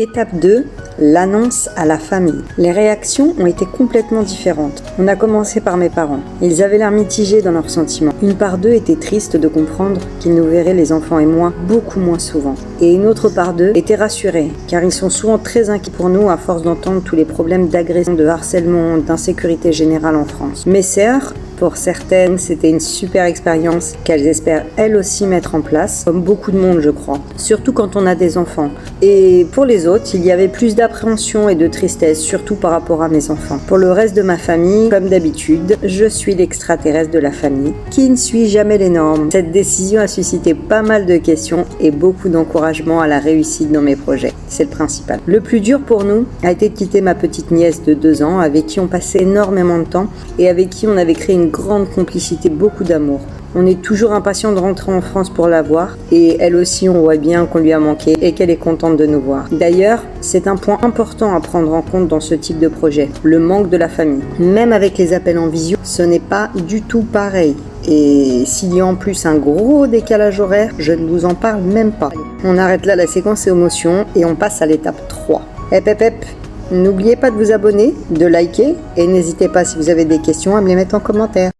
Étape 2, l'annonce à la famille. Les réactions ont été complètement différentes. On a commencé par mes parents. Ils avaient l'air mitigés dans leurs sentiments. Une part d'eux était triste de comprendre qu'ils nous verraient, les enfants et moi, beaucoup moins souvent. Et une autre part d'eux était rassurée, car ils sont souvent très inquiets pour nous à force d'entendre tous les problèmes d'agression, de harcèlement, d'insécurité générale en France. Mes sœurs, pour certaines, c'était une super expérience qu'elles espèrent elles aussi mettre en place, comme beaucoup de monde je crois, surtout quand on a des enfants. Et pour les autres, il y avait plus d'appréhension et de tristesse, surtout par rapport à mes enfants. Pour le reste de ma famille, comme d'habitude, je suis l'extraterrestre de la famille, qui ne suit jamais les normes. Cette décision a suscité pas mal de questions et beaucoup d'encouragement à la réussite dans mes projets. C'est le principal. Le plus dur pour nous a été de quitter ma petite nièce de 2 ans, avec qui on passait énormément de temps et avec qui on avait créé une grande complicité, beaucoup d'amour. On est toujours impatient de rentrer en France pour la voir et elle aussi on voit bien qu'on lui a manqué et qu'elle est contente de nous voir. D'ailleurs, c'est un point important à prendre en compte dans ce type de projet, le manque de la famille. Même avec les appels en visio, ce n'est pas du tout pareil. Et s'il y a en plus un gros décalage horaire, je ne vous en parle même pas. On arrête là la séquence émotion et on passe à l'étape 3. N'oubliez pas de vous abonner, de liker et n'hésitez pas si vous avez des questions à me les mettre en commentaire.